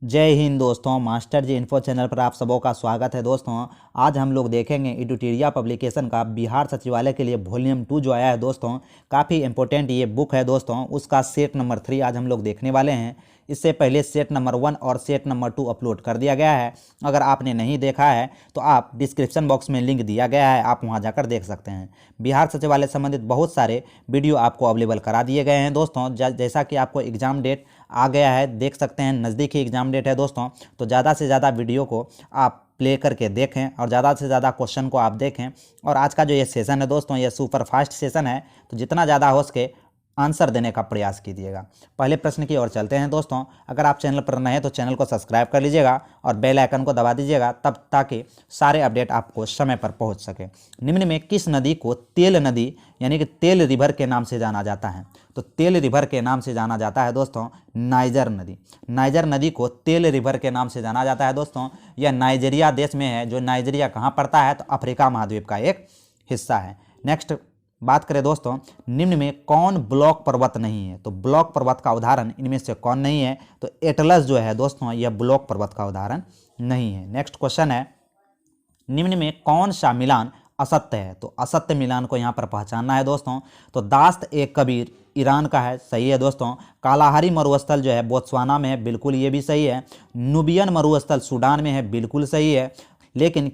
जय हिंद दोस्तों, मास्टर जी info channel पर आप सबों का स्वागत है। दोस्तों आज हम लोग देखेंगे एडुटेरिया पब्लिकेशन का बिहार सचिवालय के लिए वॉल्यूम 2 जो आया है दोस्तों, काफ़ी इंपॉर्टेंट ये बुक है दोस्तों। उसका सेट नंबर 3 आज हम लोग देखने वाले हैं। इससे पहले सेट नंबर 1 और सेट नंबर 2 अपलोड कर दिया गया है। अगर आपने नहीं देखा है तो आप डिस्क्रिप्शन बॉक्स में लिंक दिया गया है, आप वहाँ जाकर देख सकते हैं। बिहार सचिवालय संबंधित बहुत सारे वीडियो आपको अवेलेबल करा दिए गए हैं दोस्तों। जैसा कि आपको एग्ज़ाम डेट आ गया है, देख सकते हैं नज़दीकी एग्ज़ाम डेट है दोस्तों, तो ज़्यादा से ज़्यादा वीडियो को आप प्ले करके देखें और ज़्यादा से ज़्यादा क्वेश्चन को आप देखें। और आज का जो ये सेशन है दोस्तों, ये सुपर फास्ट सेशन है, तो जितना ज़्यादा हो सके आंसर देने का प्रयास कीजिएगा। पहले प्रश्न की ओर चलते हैं दोस्तों। अगर आप चैनल पर नए हैं तो चैनल को सब्सक्राइब कर लीजिएगा और बेल आइकन को दबा दीजिएगा, तब ताकि सारे अपडेट आपको समय पर पहुंच सके। निम्न में किस नदी को तेल नदी यानी कि तेल रिवर के नाम से जाना जाता है? तो तेल रिवर के नाम से जाना जाता है दोस्तों नाइजर नदी। नाइजर नदी को तेल रिवर के नाम से जाना जाता है दोस्तों। यह नाइजीरिया देश में है। जो नाइजीरिया कहाँ पड़ता है? तो अफ्रीका महाद्वीप का एक हिस्सा है। नेक्स्ट बात करें दोस्तों, निम्न में कौन ब्लॉक पर्वत नहीं है? तो ब्लॉक पर्वत का उदाहरण इनमें से कौन नहीं है? तो एटलस जो है दोस्तों, यह ब्लॉक पर्वत का उदाहरण नहीं है। नेक्स्ट क्वेश्चन है, निम्न में कौन सा मिलान असत्य है? तो असत्य मिलान को यहाँ पर पहचानना है दोस्तों। तो दास्त ए कबीर ईरान का है, सही है दोस्तों। कालाहारी मरुस्थल जो है बोत्सवाना में है, बिल्कुल ये भी सही है। नुबियन मरुस्थल सूडान में है, बिल्कुल सही है। लेकिन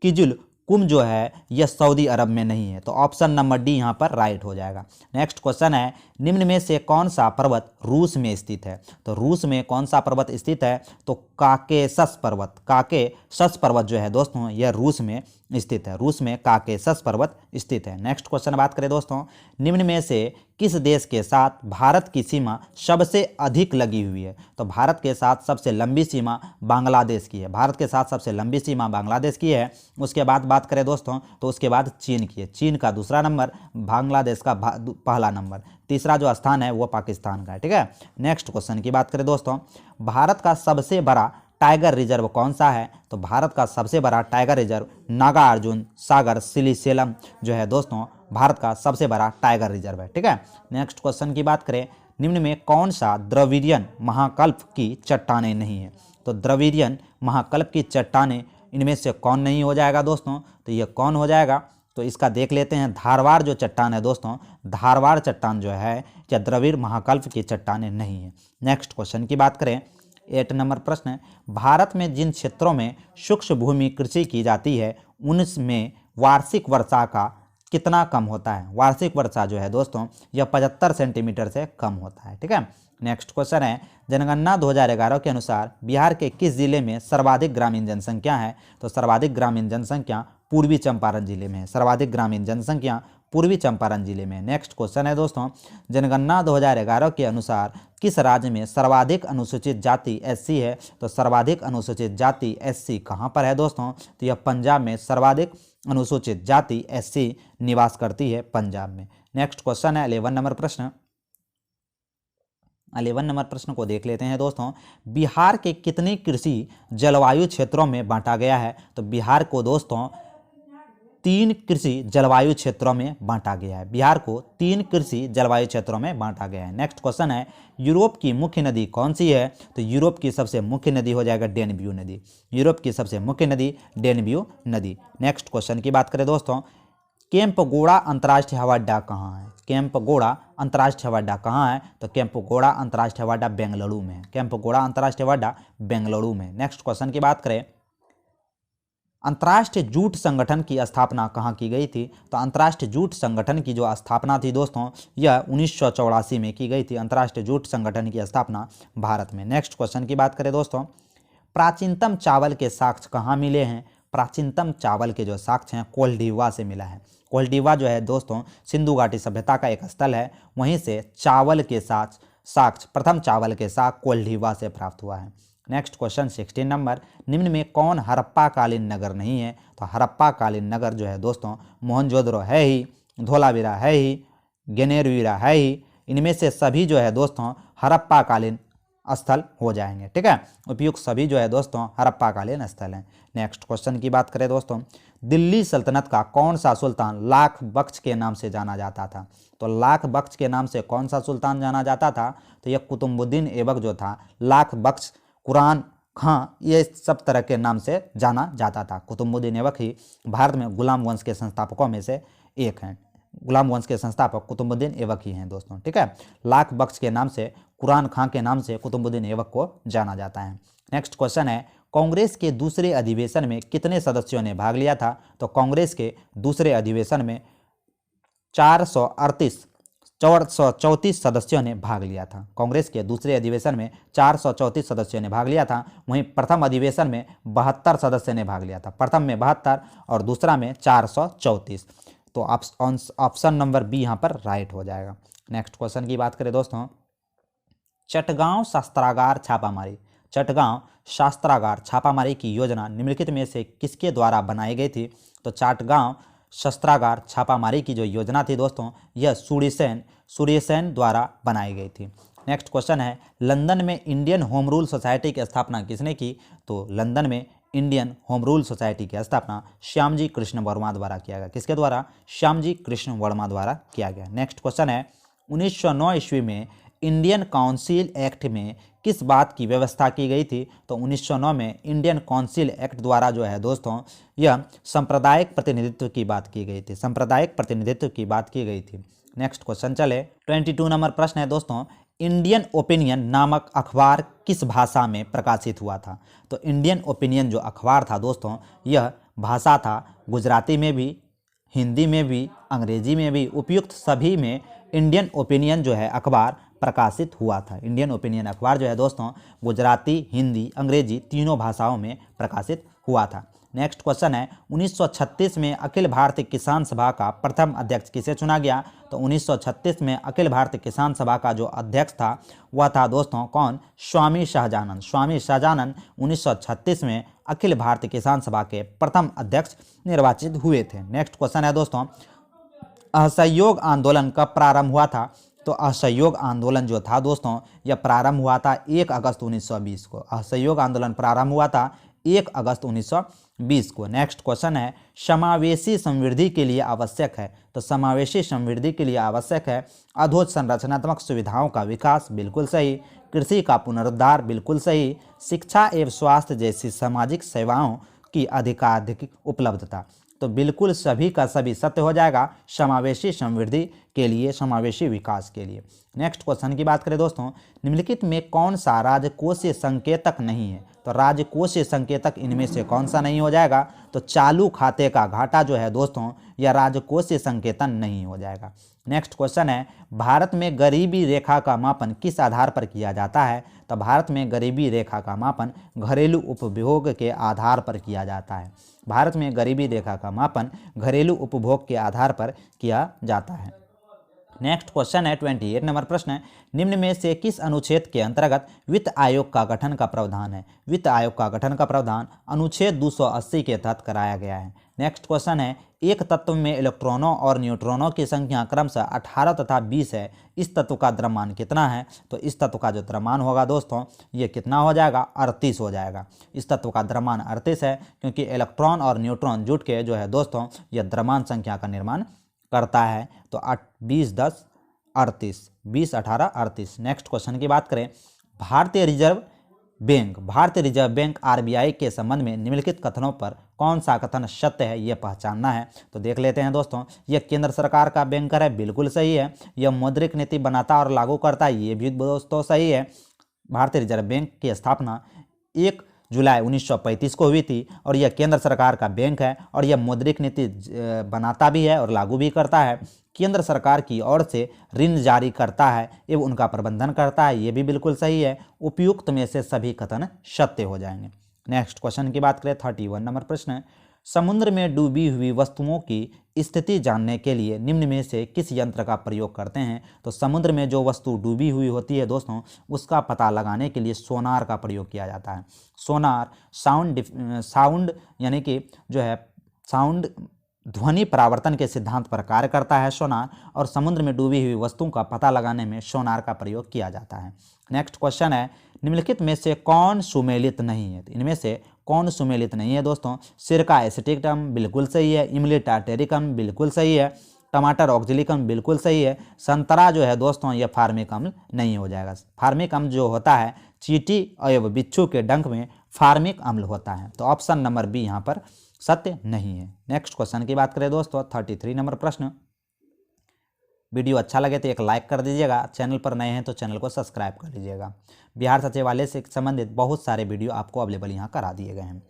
किजुल कुम जो है यह सऊदी अरब में नहीं है, तो ऑप्शन नंबर डी यहाँ पर राइट हो जाएगा। नेक्स्ट क्वेश्चन है, निम्न में से कौन सा पर्वत रूस में स्थित है? तो रूस में कौन सा पर्वत स्थित है? तो काकेशस पर्वत। काकेशस पर्वत जो है दोस्तों, यह रूस में स्थित है। रूस में काकेशस पर्वत स्थित है। नेक्स्ट क्वेश्चन बात करें दोस्तों, निम्न में से किस देश के साथ भारत की सीमा सबसे अधिक लगी हुई है? तो भारत के साथ सबसे लंबी सीमा बांग्लादेश की है। भारत के साथ सबसे लंबी सीमा बांग्लादेश की है। उसके बाद बात करें दोस्तों, तो उसके बाद चीन की है। चीन का दूसरा नंबर, बांग्लादेश का पहला नंबर, तीसरा जो स्थान है वो पाकिस्तान का है। ठीक है। नेक्स्ट क्वेश्चन की बात करें दोस्तों, भारत का सबसे बड़ा टाइगर रिजर्व कौन सा है? तो भारत का सबसे बड़ा टाइगर रिजर्व नागार्जुन सागर सिलिसेलम जो है दोस्तों, भारत का सबसे बड़ा टाइगर रिजर्व है। ठीक है। नेक्स्ट क्वेश्चन की बात करें, निम्न में कौन सा द्रविडियन महाकल्प की चट्टानें नहीं है? तो द्रविडियन महाकल्प की चट्टानें इनमें से कौन नहीं हो जाएगा दोस्तों? तो यह कौन हो जाएगा? तो इसका देख लेते हैं। धारवाड़ जो चट्टान है दोस्तों, धारवाड़ चट्टान जो है क्या द्रविड़ महाकल्प की चट्टानें नहीं है। नेक्स्ट क्वेश्चन की बात करें, 8 नंबर प्रश्न है, भारत में जिन क्षेत्रों में सूक्ष्म भूमि कृषि की जाती है उनमें वार्षिक वर्षा का कितना कम होता है? वार्षिक वर्षा जो है दोस्तों, यह 75 सेंटीमीटर से कम होता है। ठीक है। नेक्स्ट क्वेश्चन है, जनगणना 2011 के अनुसार बिहार के किस जिले में सर्वाधिक ग्रामीण जनसंख्या है? तो सर्वाधिक ग्रामीण जनसंख्या पूर्वी चंपारण जिले में है। सर्वाधिक ग्रामीण जनसंख्या पूर्वी चंपारण जिले में। नेक्स्ट क्वेश्चन है दोस्तों, जनगणना 2011 के अनुसार किस राज्य में सर्वाधिक अनुसूचित जाति एससी है? तो सर्वाधिक अनुसूचित जाति एससी कहाँ पर है दोस्तों? तो यह पंजाब में सर्वाधिक अनुसूचित जाति एससी निवास करती है, पंजाब में। नेक्स्ट क्वेश्चन है 11 नंबर प्रश्न। 11 नंबर प्रश्न को देख लेते हैं दोस्तों, बिहार के कितने कृषि जलवायु क्षेत्रों में बांटा गया है? तो बिहार को दोस्तों 3 कृषि जलवायु क्षेत्रों में बांटा गया है। बिहार को 3 कृषि जलवायु क्षेत्रों में बांटा गया है। नेक्स्ट क्वेश्चन है, यूरोप की मुख्य नदी कौन सी है? तो यूरोप की सबसे मुख्य नदी हो जाएगा डेनब्यू नदी। यूरोप की सबसे मुख्य नदी डेनब्यू नदी। नेक्स्ट क्वेश्चन की बात करें दोस्तों, केम्पगोड़ा अंतर्राष्ट्रीय हवाई अड्डा कहाँ है? केम्पगोड़ा अंतर्राष्ट्रीय हवाई अड्डा कहाँ है? तो केम्पगोड़ा अंतर्राष्ट्रीय हवाई अड्डा बेंगलुरु में है। केम्पगोड़ा अंतर्राष्ट्रीय हवाई अड्डा बेंगलुरु में। नेक्स्ट क्वेश्चन की बात करें, अंतर्राष्ट्रीय जूट संगठन की स्थापना कहाँ की गई थी? तो अंतर्राष्ट्रीय जूट संगठन की जो स्थापना थी दोस्तों, यह 1984 में की गई थी। अंतर्राष्ट्रीय जूट संगठन की स्थापना भारत में। नेक्स्ट क्वेश्चन की बात करें दोस्तों, प्राचीनतम चावल के साक्ष्य कहाँ मिले हैं? प्राचीनतम चावल के जो साक्ष्य हैं कोल्डिवा से मिला है। कोल्डिवा जो है दोस्तों सिंधु घाटी सभ्यता का एक स्थल है, वहीं से चावल के साक्ष्य, प्रथम चावल के साक्ष्य कोल्डिवा से प्राप्त हुआ है। नेक्स्ट क्वेश्चन 16 नंबर, निम्न में कौन हड़प्पा कालीन नगर नहीं है? तो हड़प्पा कालीन नगर जो है दोस्तों मोहनजोदड़ो है ही, धोलावीरा है ही, गेनेरवीरा है ही। इनमें से सभी जो है दोस्तों हड़प्पा कालीन स्थल हो जाएंगे। ठीक है। उपयुक्त सभी जो है दोस्तों हड़प्पा कालीन स्थल हैं। नेक्स्ट क्वेश्चन की बात करें दोस्तों, दिल्ली सल्तनत का कौन सा सुल्तान लाख बख्श के नाम से जाना जाता था? तो लाख बख्श के नाम से कौन सा सुल्तान जाना जाता था? तो यह कुतुबुद्दीन ऐबक जो था, लाख बख्श कुरान खां, ये सब तरह के नाम से जाना जाता था। कुतुबुद्दीन ऐबक भारत में गुलाम वंश के संस्थापकों में से एक हैं। गुलाम वंश के संस्थापक कुतुबुद्दीन ऐबक ही हैं दोस्तों, ठीक है। लाख बख्श के नाम से, कुरान खां के नाम से कुतुबुद्दीन ऐबक को जाना जाता है। नेक्स्ट क्वेश्चन है, कांग्रेस के दूसरे अधिवेशन में कितने सदस्यों ने भाग लिया था? तो कांग्रेस के दूसरे अधिवेशन में 434 सदस्यों ने भाग लिया था। कांग्रेस के दूसरे अधिवेशन में 434 सदस्यों ने भाग लिया था। वहीं प्रथम अधिवेशन में 72 सदस्यों ने भाग लिया था। प्रथम में 72 और दूसरा में 434। तो ऑप्शन नंबर बी यहाँ पर राइट हो जाएगा। नेक्स्ट क्वेश्चन की बात करें दोस्तों, चटगांव शस्त्रागार छापामारी। चटगांव शस्त्रागार छापामारी की योजना निम्नलिखित में से किसके द्वारा बनाई गई थी? तो चटगांव शस्त्रागार छापामारी की जो योजना थी दोस्तों, यह सूर्यसेन द्वारा बनाई गई थी। नेक्स्ट क्वेश्चन है, लंदन में इंडियन होम रूल सोसाइटी की स्थापना किसने की? तो लंदन में इंडियन होम रूल सोसाइटी की स्थापना श्यामजी कृष्ण वर्मा द्वारा किया गया। किसके द्वारा? श्यामजी कृष्ण वर्मा द्वारा किया गया। नेक्स्ट क्वेश्चन है, 1909 ईस्वी में इंडियन काउंसिल एक्ट में किस बात की व्यवस्था की गई थी? तो 1909 में इंडियन काउंसिल एक्ट द्वारा जो है दोस्तों, यह सांप्रदायिक प्रतिनिधित्व की बात की गई थी। सांप्रदायिक प्रतिनिधित्व की बात की गई थी। नेक्स्ट क्वेश्चन चले, 22 नंबर प्रश्न है दोस्तों, इंडियन ओपिनियन नामक अखबार किस भाषा में प्रकाशित हुआ था? तो इंडियन ओपिनियन जो अखबार था दोस्तों, यह भाषा था गुजराती में भी, हिंदी में भी, अंग्रेजी में भी, उपयुक्त सभी में इंडियन ओपिनियन जो है अखबार प्रकाशित हुआ था। इंडियन ओपिनियन अखबार जो है दोस्तों, गुजराती, हिंदी, अंग्रेजी तीनों भाषाओं में प्रकाशित हुआ था। नेक्स्ट क्वेश्चन है, 1936 में अखिल भारतीय किसान सभा का प्रथम अध्यक्ष किसे चुना गया? तो 1936 में अखिल भारतीय किसान सभा का जो अध्यक्ष था वह था दोस्तों कौन? स्वामी शाहजानंद। स्वामी शाहजानंद 1936 में अखिल भारतीय किसान सभा के प्रथम अध्यक्ष निर्वाचित हुए थे। नेक्स्ट क्वेश्चन है दोस्तों, असहयोग आंदोलन कब प्रारंभ हुआ था? तो असहयोग आंदोलन जो था दोस्तों, यह प्रारंभ हुआ था 1 अगस्त 1920 को। असहयोग आंदोलन प्रारंभ हुआ था 1 अगस्त 1920 को। नेक्स्ट क्वेश्चन है, समावेशी समृद्धि के लिए आवश्यक है? तो समावेशी समृद्धि के लिए आवश्यक है अधोसंरचनात्मक सुविधाओं का विकास, बिल्कुल सही। कृषि का पुनरुद्धार, बिल्कुल सही। शिक्षा एवं स्वास्थ्य जैसी सामाजिक सेवाओं की अधिकाधिक उपलब्धता, तो बिल्कुल सभी का सभी सत्य हो जाएगा समावेशी समृद्धि के लिए, समावेशी विकास के लिए। नेक्स्ट क्वेश्चन की बात करें दोस्तों, निम्नलिखित में कौन सा राजकोषीय संकेतक नहीं है? तो राजकोषीय संकेतक इनमें से कौन सा नहीं हो जाएगा? तो चालू खाते का घाटा जो है दोस्तों, यह राजकोषीय संकेतन नहीं हो जाएगा। नेक्स्ट क्वेश्चन है, भारत में गरीबी रेखा का मापन किस आधार पर किया जाता है? तो भारत में गरीबी रेखा का मापन घरेलू उपभोग के आधार पर किया जाता है। भारत में गरीबी रेखा का मापन घरेलू उपभोग के आधार पर किया जाता है। नेक्स्ट क्वेश्चन है 28 नंबर प्रश्न है, निम्न में से किस अनुच्छेद के अंतर्गत वित्त आयोग का गठन का प्रावधान है? वित्त आयोग का गठन का प्रावधान अनुच्छेद 280 के तहत कराया गया है। नेक्स्ट क्वेश्चन है, एक तत्व में इलेक्ट्रॉनों और न्यूट्रॉनों की संख्या क्रमशः 18 तथा 20 है, इस तत्व का द्रव्यमान कितना है? तो इस तत्व का जो द्रव्यमान होगा दोस्तों, ये कितना हो जाएगा? 38 हो जाएगा। इस तत्व का द्रव्यमान 38 है, क्योंकि इलेक्ट्रॉन और न्यूट्रॉन जुट के जो है दोस्तों, यह द्रव्यमान संख्या का निर्माण करता है। तो 20 10 38, 20 18 38। नेक्स्ट क्वेश्चन की बात करें, भारतीय रिजर्व बैंक RBI के संबंध में निम्नलिखित कथनों पर कौन सा कथन सत्य है, यह पहचानना है। तो देख लेते हैं दोस्तों, यह केंद्र सरकार का बैंकर है, बिल्कुल सही है। यह मौद्रिक नीति बनाता और लागू करता है, ये भी दोस्तों सही है। भारतीय रिजर्व बैंक की स्थापना 1 जुलाई 1935 को हुई थी और यह केंद्र सरकार का बैंक है और यह मौद्रिक नीति बनाता भी है और लागू भी करता है। केंद्र सरकार की ओर से ऋण जारी करता है एवं उनका प्रबंधन करता है, ये भी बिल्कुल सही है। उपयुक्त में से सभी कथन सत्य हो जाएंगे। नेक्स्ट क्वेश्चन की बात करें 31 नंबर प्रश्न है, समुद्र में डूबी हुई वस्तुओं की स्थिति जानने के लिए निम्न में से किस यंत्र का प्रयोग करते हैं? तो समुद्र में जो वस्तु डूबी हुई होती है दोस्तों, उसका पता लगाने के लिए सोनार का प्रयोग किया जाता है। सोनार साउंड यानी कि जो है साउंड ध्वनि परावर्तन के सिद्धांत पर कार्य करता है सोनार, और समुद्र में डूबी हुई वस्तुओं का पता लगाने में सोनार का प्रयोग किया जाता है। नेक्स्ट क्वेश्चन है, निम्नलिखित में से कौन सुमेलित नहीं है? इनमें से कौन सुमेलित नहीं है दोस्तों? सिरका एसिटिकम बिल्कुल सही है, इमली टार्टेरिकम बिल्कुल सही है, टमाटर ऑक्जेलिकम बिल्कुल सही है, संतरा जो है दोस्तों यह फार्मिक अम्ल नहीं हो जाएगा। फार्मिक अम्ल जो होता है चींटी एवं बिच्छू के डंक में फार्मिक अम्ल होता है। तो ऑप्शन नंबर बी यहाँ पर सत्य नहीं है। नेक्स्ट क्वेश्चन की बात करें दोस्तों, 33 नंबर प्रश्न। वीडियो अच्छा लगे तो एक लाइक कर दीजिएगा, चैनल पर नए हैं तो चैनल को सब्सक्राइब कर लीजिएगा। बिहार सचिवालय से संबंधित बहुत सारे वीडियो आपको अवेलेबल यहाँ करा दिए गए हैं।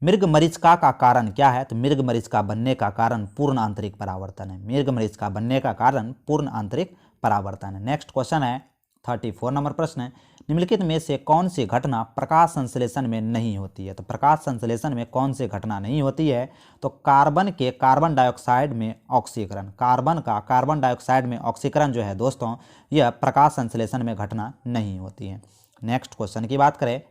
मृग मरीचिका का कारण क्या है? तो मृग मरीचिका बनने का कारण पूर्ण आंतरिक परावर्तन है। मृग मरीचिका बनने का कारण पूर्ण आंतरिक परावर्तन है। नेक्स्ट क्वेश्चन है 34 नंबर प्रश्न है, निम्नलिखित में से कौन सी घटना प्रकाश संश्लेषण में नहीं होती है? तो प्रकाश संश्लेषण में कौन सी घटना नहीं होती है? तो कार्बन के कार्बन डाइऑक्साइड में ऑक्सीकरण, कार्बन का कार्बन डाइऑक्साइड में ऑक्सीकरण जो है दोस्तों, यह प्रकाश संश्लेषण में घटना नहीं होती है। नेक्स्ट क्वेश्चन की बात करें,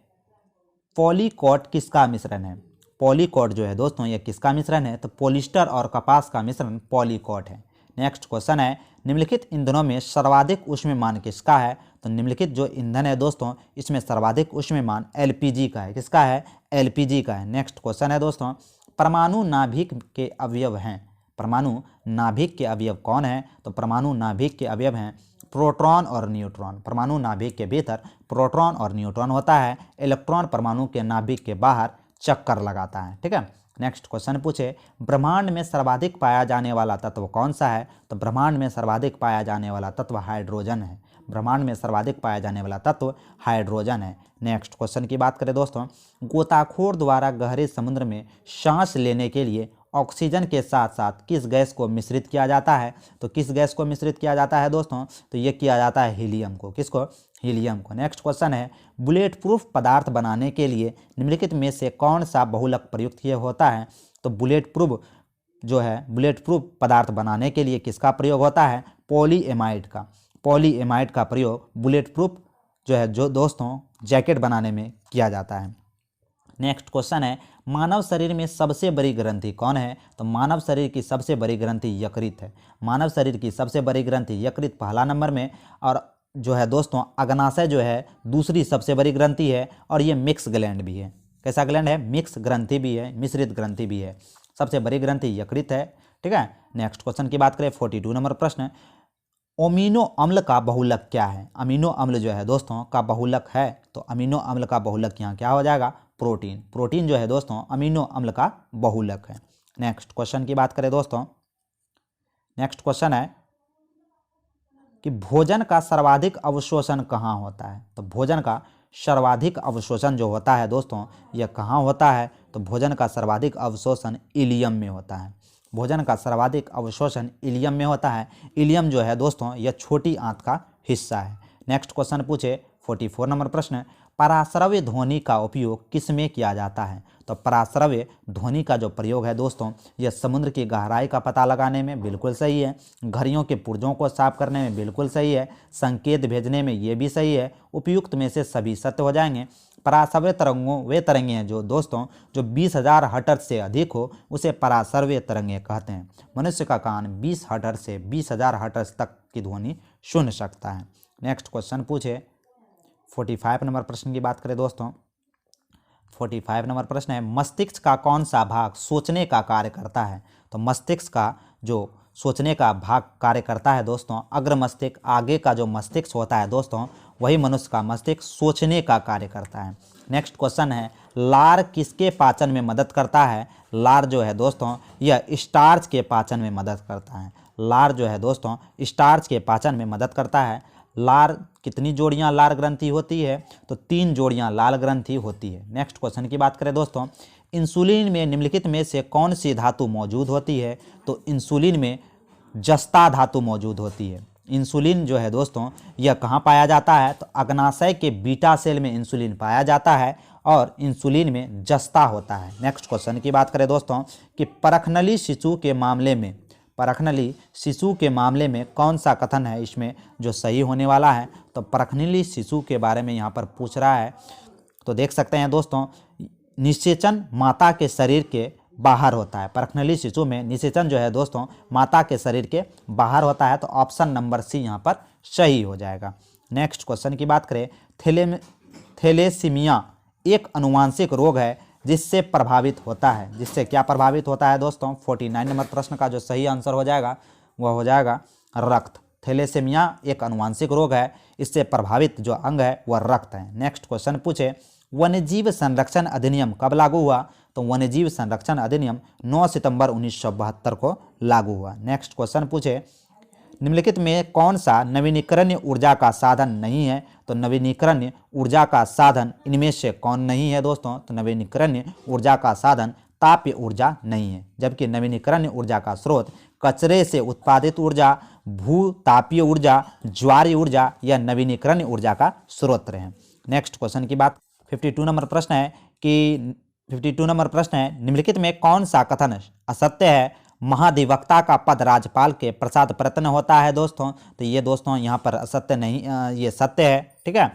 पॉलीकॉट किसका मिश्रण है? पॉलीकॉट जो है दोस्तों, यह किसका मिश्रण है? तो पॉलिस्टर और कपास का मिश्रण पॉलीकॉट है। नेक्स्ट क्वेश्चन है, निम्नलिखित ईंधनों में सर्वाधिक ऊष्मीयमान किसका है? तो निम्नलिखित जो ईंधन है दोस्तों, इसमें सर्वाधिक ऊष्मीयमान एलपीजी का है। किसका है? एलपीजी का है। नेक्स्ट क्वेश्चन है दोस्तों, परमाणु नाभिक के अवयव हैं। परमाणु नाभिक के अवयव कौन है? तो परमाणु नाभिक के अवयव हैं प्रोटॉन और न्यूट्रॉन। परमाणु नाभिक के भीतर प्रोटॉन और न्यूट्रॉन होता है। इलेक्ट्रॉन परमाणु के नाभिक के बाहर चक्कर लगाता है। ठीक है। नेक्स्ट क्वेश्चन पूछे, ब्रह्मांड में सर्वाधिक पाया जाने वाला तत्व कौन सा है? तो ब्रह्मांड में सर्वाधिक पाया जाने वाला तत्व हाइड्रोजन है। ब्रह्मांड में सर्वाधिक पाया जाने वाला तत्व हाइड्रोजन है। नेक्स्ट क्वेश्चन की बात करें दोस्तों, गोताखोर द्वारा गहरे समुद्र में सांस लेने के लिए ऑक्सीजन के साथ साथ किस गैस को मिश्रित किया जाता है? तो किस गैस को मिश्रित किया जाता है दोस्तों? तो ये किया जाता है हीलियम को। किसको? हीलियम को। नेक्स्ट क्वेश्चन है, बुलेट प्रूफ पदार्थ बनाने के लिए निम्नलिखित में से कौन सा बहुलक प्रयुक्त होता है? तो बुलेट प्रूफ जो है, बुलेट प्रूफ पदार्थ बनाने के लिए किसका प्रयोग होता है? पॉलीएमाइड का। पॉलीएमाइड का प्रयोग बुलेट प्रूफ जो है जो दोस्तों जैकेट बनाने में किया जाता है। नेक्स्ट क्वेश्चन है, मानव शरीर में सबसे बड़ी ग्रंथि कौन है? तो मानव शरीर की सबसे बड़ी ग्रंथि यकृत है। मानव शरीर की सबसे बड़ी ग्रंथि यकृत पहला नंबर में, और जो है दोस्तों अग्नाशय जो है दूसरी सबसे बड़ी ग्रंथि है, और ये मिक्स ग्लैंड भी है। कैसा ग्लैंड है? मिक्स ग्रंथि भी है, मिश्रित ग्रंथि भी है। सबसे बड़ी ग्रंथि यकृत है। ठीक है। नेक्स्ट क्वेश्चन की बात करें, 42 नंबर प्रश्न, अमीनो अम्ल का बहुलक क्या है? अमीनो अम्ल जो है दोस्तों का बहुलक है, तो अमीनो अम्ल का बहुलक यहाँ क्या हो जाएगा? प्रोटीन। प्रोटीन जो है दोस्तों अमीनो अम्ल का बहुलक है। नेक्स्ट क्वेश्चन की बात करें दोस्तों, नेक्स्ट क्वेश्चन है कि भोजन का सर्वाधिक अवशोषण कहाँ होता है? तो भोजन का सर्वाधिक अवशोषण जो होता है दोस्तों, यह कहाँ होता है? तो भोजन का सर्वाधिक अवशोषण इलियम में होता है। भोजन का सर्वाधिक अवशोषण इलियम में होता है। इलियम जो है दोस्तों, यह छोटी आंत का हिस्सा है। नेक्स्ट क्वेश्चन पूछे, 44 नंबर प्रश्न, पराश्रव्य ध्वनि का उपयोग किस में किया जाता है? तो पराश्रव्य ध्वनि का जो प्रयोग है दोस्तों, यह समुद्र की गहराई का पता लगाने में बिल्कुल सही है, घड़ियों के पुर्जों को साफ करने में बिल्कुल सही है, संकेत भेजने में ये भी सही है। उपयुक्त में से सभी सत्य हो जाएंगे। पराश्रव्य तरंगों वे तरंगें हैं जो दोस्तों जो 20,000 हर्ट्ज से अधिक हो, उसे पराश्रव्य तरंगें कहते हैं। मनुष्य का कान 20 हर्ट्ज से 20,000 हर्ट्ज तक की ध्वनि सुन सकता है। नेक्स्ट क्वेश्चन पूछे, 45 नंबर प्रश्न की बात करें दोस्तों, 45 नंबर प्रश्न है, मस्तिष्क का कौन सा भाग सोचने का कार्य करता है? तो मस्तिष्क का जो सोचने का भाग कार्य करता है दोस्तों, अग्र मस्तिष्क, आगे का जो मस्तिष्क होता है दोस्तों, वही मनुष्य का मस्तिष्क सोचने का कार्य करता है। नेक्स्ट क्वेश्चन है, लार किसके पाचन में मदद करता है? लार जो है दोस्तों, यह स्टार्च के पाचन में मदद करता है। लार जो है दोस्तों स्टार्च के पाचन में मदद करता है। लार कितनी जोड़ियां लार ग्रंथि होती है? तो 3 जोड़ियां लाल ग्रंथि होती है। नेक्स्ट क्वेश्चन की बात करें दोस्तों, इंसुलिन में निम्नलिखित में से कौन सी धातु मौजूद होती है? तो इंसुलिन में जस्ता धातु मौजूद होती है। इंसुलिन जो है दोस्तों यह कहाँ पाया जाता है? तो अग्नाशय के बीटा सेल में इंसुलिन पाया जाता है, और इंसुलिन में जस्ता होता है। नेक्स्ट क्वेश्चन की बात करें दोस्तों कि परखनली शिशु के मामले में, परखनली शिशु के मामले में कौन सा कथन है इसमें जो सही होने वाला है? तो परखनली शिशु के बारे में यहाँ पर पूछ रहा है। तो देख सकते हैं दोस्तों, निषेचन माता के शरीर के बाहर होता है। परखनली शिशु में निषेचन जो है दोस्तों माता के शरीर के बाहर होता है। तो ऑप्शन नंबर सी यहाँ पर सही हो जाएगा। नेक्स्ट क्वेश्चन की बात करें, थैलेसीमिया एक अनुवांशिक रोग है जिससे प्रभावित होता है। जिससे क्या प्रभावित होता है दोस्तों? 49 नंबर प्रश्न का जो सही आंसर हो जाएगा वह हो जाएगा रक्त। थैलेसीमिया एक अनुवांशिक रोग है, इससे प्रभावित जो अंग है वह रक्त है। नेक्स्ट क्वेश्चन पूछे, वन्यजीव संरक्षण अधिनियम कब लागू हुआ? तो वन्यजीव संरक्षण अधिनियम 9 सितंबर 1972 को लागू हुआ। नेक्स्ट क्वेश्चन पूछे, निम्नलिखित में कौन सा नवीनीकरणीय ऊर्जा का साधन नहीं है? तो नवीनीकरणीय ऊर्जा का साधन इनमें से कौन नहीं है दोस्तों? तो नवीनीकरणीय ऊर्जा का साधन तापीय ऊर्जा नहीं है, जबकि नवीनीकरणीय ऊर्जा का स्रोत कचरे से उत्पादित ऊर्जा, भूतापीय ऊर्जा, ज्वारीय ऊर्जा या नवीनीकरणीय ऊर्जा का स्रोत रहे। नेक्स्ट क्वेश्चन की बात 52 नंबर प्रश्न है कि 52 नंबर प्रश्न है, निम्नलिखित में कौन सा कथन असत्य है? महाधिवक्ता का पद राज्यपाल के प्रसाद प्रयत्न होता है दोस्तों। तो ये दोस्तों यहाँ पर असत्य नहीं, ये सत्य है। ठीक है,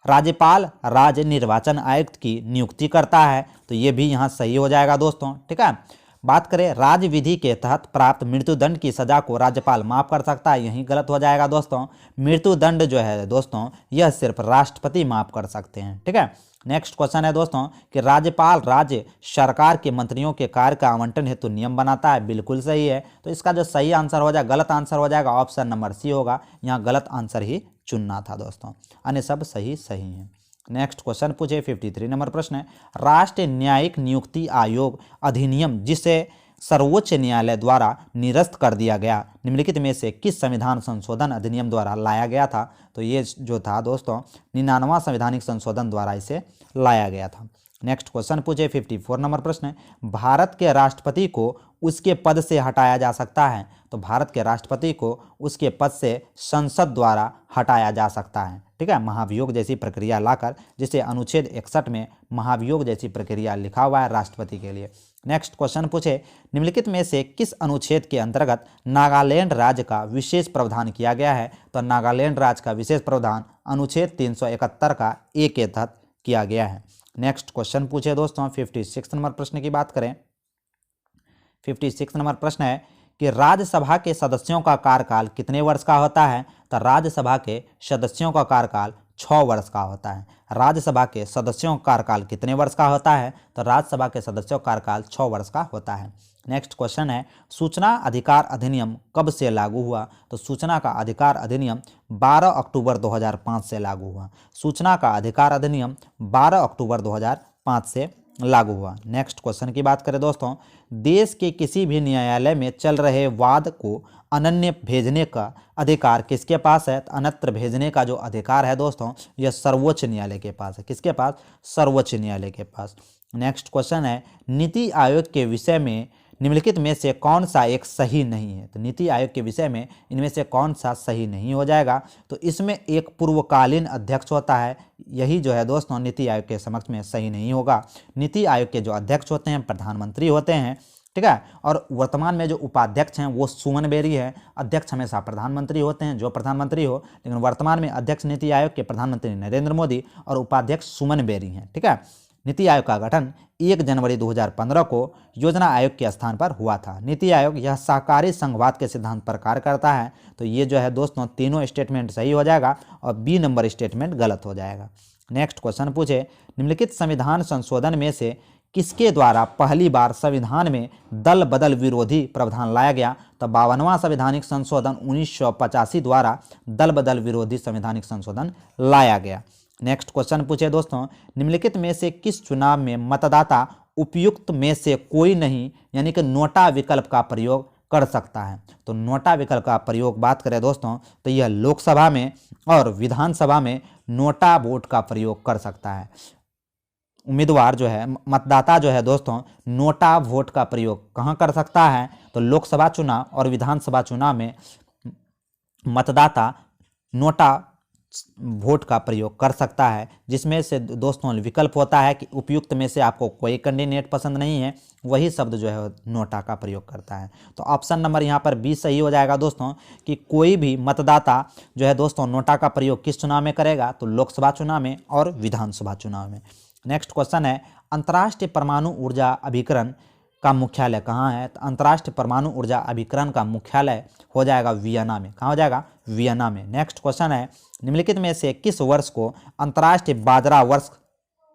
राज्यपाल राज्य निर्वाचन आयुक्त की नियुक्ति करता है, तो ये भी यहाँ सही हो जाएगा दोस्तों। ठीक है, बात करें राज्य विधि के तहत प्राप्त मृत्युदंड की सजा को राज्यपाल माफ कर सकता है, यही गलत हो जाएगा दोस्तों। मृत्युदंड जो है दोस्तों यह सिर्फ राष्ट्रपति माफ कर सकते हैं। ठीक है, नेक्स्ट क्वेश्चन है दोस्तों कि राज्यपाल राज्य सरकार के मंत्रियों के कार्य का आवंटन हेतु नियम बनाता है, बिल्कुल सही है। तो इसका जो सही आंसर हो जाएगा, गलत आंसर हो जाएगा ऑप्शन नंबर सी होगा, यहाँ गलत आंसर ही चुनना था दोस्तों, अन्य सब सही सही है। नेक्स्ट क्वेश्चन पूछे 53 नंबर प्रश्न है, राष्ट्रीय न्यायिक नियुक्ति आयोग अधिनियम जिसे सर्वोच्च न्यायालय द्वारा निरस्त कर दिया गया, निम्नलिखित में से किस संविधान संशोधन अधिनियम द्वारा लाया गया था? तो ये जो था दोस्तों 99वां संवैधानिक संशोधन द्वारा इसे लाया गया था। नेक्स्ट क्वेश्चन पूछे 54 नंबर प्रश्न है, भारत के राष्ट्रपति को उसके पद से हटाया जा सकता है? तो भारत के राष्ट्रपति को उसके पद से संसद द्वारा हटाया जा सकता है। ठीक है, महाभियोग जैसी प्रक्रिया लाकर, जिसे अनुच्छेद 61 में महाभियोग जैसी प्रक्रिया लिखा हुआ है राष्ट्रपति के लिए। नेक्स्ट क्वेश्चन पूछे, निम्नलिखित में से किस अनुच्छेद के अंतर्गत नागालैंड राज्य का विशेष प्रावधान किया गया है? तो नागालैंड राज्य का विशेष प्रावधान अनुच्छेद 371 का ए के तहत किया गया है। नेक्स्ट क्वेश्चन पूछे दोस्तों 56 नंबर प्रश्न की बात करें। 56 नंबर प्रश्न है कि राज्यसभा के सदस्यों का कार्यकाल कितने वर्ष का होता है? तो राज्यसभा के सदस्यों का कार्यकाल 6 वर्ष का होता है। राज्यसभा के सदस्यों का कार्यकाल कितने वर्ष का होता है? तो राज्यसभा के सदस्यों का कार्यकाल 6 वर्ष का होता है। नेक्स्ट क्वेश्चन है, सूचना अधिकार अधिनियम कब से लागू हुआ? तो सूचना का अधिकार अधिनियम 12 अक्टूबर 2005 से लागू हुआ। सूचना का अधिकार अधिनियम 12 अक्टूबर 2005 से लागू हुआ। नेक्स्ट क्वेश्चन की बात करें दोस्तों, देश के किसी भी न्यायालय में चल रहे वाद को अनन्य भेजने का अधिकार किसके पास है? तो अन्यत्र भेजने का जो अधिकार है दोस्तों यह सर्वोच्च न्यायालय के पास है। किसके पास? सर्वोच्च न्यायालय के पास। नेक्स्ट क्वेश्चन है, नीति आयोग के विषय में निम्नलिखित में से कौन सा एक सही नहीं है? तो नीति आयोग के विषय में इनमें से कौन सा सही नहीं हो जाएगा? तो इसमें एक पूर्वकालीन अध्यक्ष होता है, यही जो है दोस्तों नीति आयोग के समक्ष में सही नहीं होगा। नीति आयोग के जो अध्यक्ष होते हैं प्रधानमंत्री होते हैं। ठीक है, और वर्तमान में जो उपाध्यक्ष हैं वो सुमन बेरी है। अध्यक्ष हमेशा प्रधानमंत्री होते हैं, जो प्रधानमंत्री हो, लेकिन वर्तमान में अध्यक्ष नीति आयोग के प्रधानमंत्री नरेंद्र मोदी और उपाध्यक्ष सुमन बेरी हैं। ठीक है, नीति आयोग का गठन 1 जनवरी 2015 को योजना आयोग के स्थान पर हुआ था। नीति आयोग यह सहकारी संघवाद के सिद्धांत पर कार्य करता है। तो ये जो है दोस्तों तीनों स्टेटमेंट सही हो जाएगा और बी नंबर स्टेटमेंट गलत हो जाएगा। नेक्स्ट क्वेश्चन पूछे, निम्नलिखित संविधान संशोधन में से किसके द्वारा पहली बार संविधान में दल बदल विरोधी प्रावधान लाया गया? तो 52वां संवैधानिक संशोधन 1985 द्वारा दल बदल विरोधी संवैधानिक संशोधन लाया गया। नेक्स्ट क्वेश्चन पूछे दोस्तों, निम्नलिखित में से किस चुनाव में मतदाता उपयुक्त में से कोई नहीं यानी कि नोटा विकल्प का प्रयोग कर सकता है? तो नोटा विकल्प का प्रयोग बात करें दोस्तों तो यह लोकसभा में और विधानसभा में नोटा वोट का प्रयोग कर सकता है। उम्मीदवार जो है, मतदाता जो है दोस्तों नोटा वोट का प्रयोग कहाँ कर सकता है? तो लोकसभा चुनाव और विधानसभा चुनाव में मतदाता नोटा वोट का प्रयोग कर सकता है, जिसमें से दोस्तों विकल्प होता है कि उपयुक्त में से आपको कोई कैंडिडेट पसंद नहीं है, वही शब्द जो है नोटा का प्रयोग करता है। तो ऑप्शन नंबर यहाँ पर बी सही हो जाएगा दोस्तों कि कोई भी मतदाता जो है दोस्तों नोटा का प्रयोग किस चुनाव में करेगा? तो लोकसभा चुनाव में और विधानसभा चुनाव में। नेक्स्ट क्वेश्चन है, अंतर्राष्ट्रीय परमाणु ऊर्जा अभिकरण का मुख्यालय कहाँ है? तो अंतर्राष्ट्रीय परमाणु ऊर्जा अभिकरण का मुख्यालय हो जाएगा वियना में। कहाँ हो जाएगा? वियना में। नेक्स्ट क्वेश्चन है, निम्नलिखित में से किस वर्ष को अंतर्राष्ट्रीय बाजरा वर्ष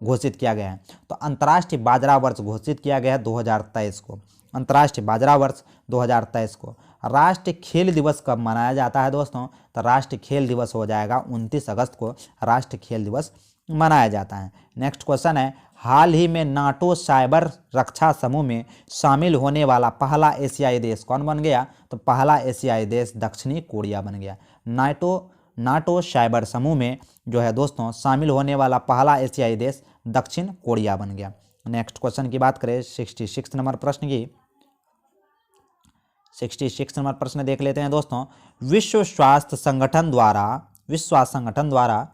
घोषित किया गया है? तो अंतर्राष्ट्रीय बाजरा वर्ष घोषित किया गया है 2023 को। अंतर्राष्ट्रीय बाजरा वर्ष 2023 को। राष्ट्रीय खेल दिवस कब मनाया जाता है दोस्तों? तो राष्ट्रीय खेल दिवस हो जाएगा 29 अगस्त को राष्ट्रीय खेल दिवस मनाया जाता है। नेक्स्ट क्वेश्चन है, हाल ही में नाटो साइबर रक्षा समूह में शामिल होने वाला पहला एशियाई देश कौन बन गया? तो पहला एशियाई देश दक्षिणी कोरिया बन गया। नाटो साइबर समूह में जो है दोस्तों शामिल होने वाला पहला एशियाई देश दक्षिण कोरिया बन गया। नेक्स्ट क्वेश्चन की बात करें 66 नंबर प्रश्न की, 66 नंबर प्रश्न देख लेते हैं दोस्तों। विश्व स्वास्थ्य संगठन द्वारा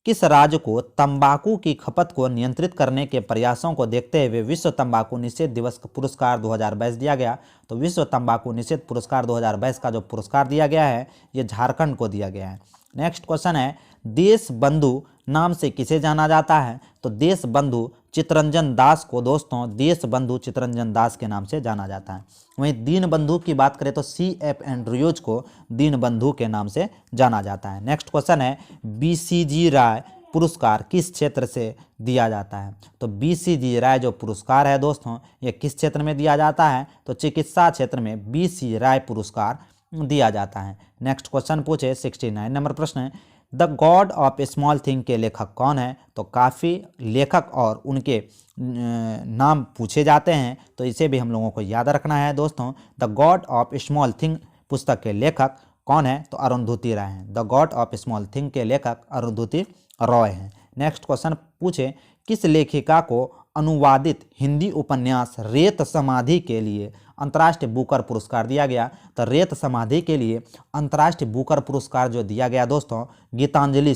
किस राज्य को तंबाकू की खपत को नियंत्रित करने के प्रयासों को देखते हुए विश्व तंबाकू निषेध दिवस पुरस्कार 2022 दिया गया? तो विश्व तंबाकू निषेध पुरस्कार 2022 का जो पुरस्कार दिया गया है ये झारखंड को दिया गया है। नेक्स्ट क्वेश्चन है, देश बंधु नाम से किसे जाना जाता है? तो देश बंधु चित्तरंजन दास को दोस्तों देश बंधु चित्तरंजन दास के नाम से जाना जाता है। वहीं दीन बंधु की बात करें तो CF एंड्रयूज को दीन बंधु के नाम से जाना जाता है। नेक्स्ट क्वेश्चन है, BCG राय पुरस्कार किस क्षेत्र से दिया जाता है? तो BCG राय जो पुरस्कार है दोस्तों ये किस क्षेत्र में दिया जाता है? तो चिकित्सा क्षेत्र में BC राय पुरस्कार दिया जाता है। नेक्स्ट क्वेश्चन पूछे 69 नंबर प्रश्न है, the God of small thing के लेखक कौन है? तो काफ़ी लेखक और उनके नाम पूछे जाते हैं तो इसे भी हम लोगों को याद रखना है दोस्तों। The God of small thing पुस्तक के लेखक कौन है? तो अरुंधति राय हैं। The God of small thing के लेखक अरुंधति रॉय हैं। नेक्स्ट क्वेश्चन पूछे, किस लेखिका को अनुवादित हिंदी उपन्यास रेत समाधि के लिए अंतर्राष्ट्रीय बुकर पुरस्कार दिया गया? तो रेत समाधि के लिए अंतर्राष्ट्रीय बुकर पुरस्कार जो दिया गया दोस्तों गीतांजलि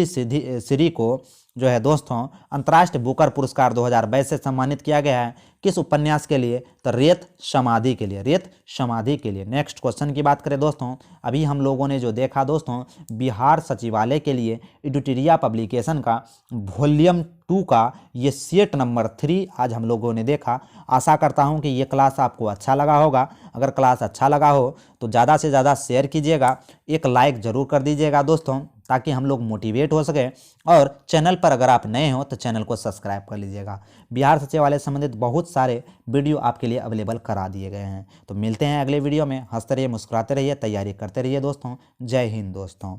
श्री को जो है दोस्तों अंतर्राष्ट्रीय बुकर पुरस्कार 2022 से सम्मानित किया गया है। किस उपन्यास के लिए? तो रेत समाधि के लिए। नेक्स्ट क्वेश्चन की बात करें दोस्तों, अभी हम लोगों ने जो देखा दोस्तों बिहार सचिवालय के लिए एडिटोरिया पब्लिकेशन का वॉल्यूम 2 का ये सेट नंबर 3 आज हम लोगों ने देखा। आशा करता हूं कि ये क्लास आपको अच्छा लगा होगा। अगर क्लास अच्छा लगा हो तो ज़्यादा से ज़्यादा शेयर कीजिएगा, एक लाइक ज़रूर कर दीजिएगा दोस्तों ताकि हम लोग मोटिवेट हो सके, और चैनल पर अगर आप नए हो तो चैनल को सब्सक्राइब कर लीजिएगा। बिहार सचिवालय संबंधित बहुत सारे वीडियो आपके लिए अवेलेबल करा दिए गए हैं। तो मिलते हैं अगले वीडियो में। हंसते रहिए, मुस्कुराते रहिए, तैयारी करते रहिए दोस्तों। जय हिंद दोस्तों।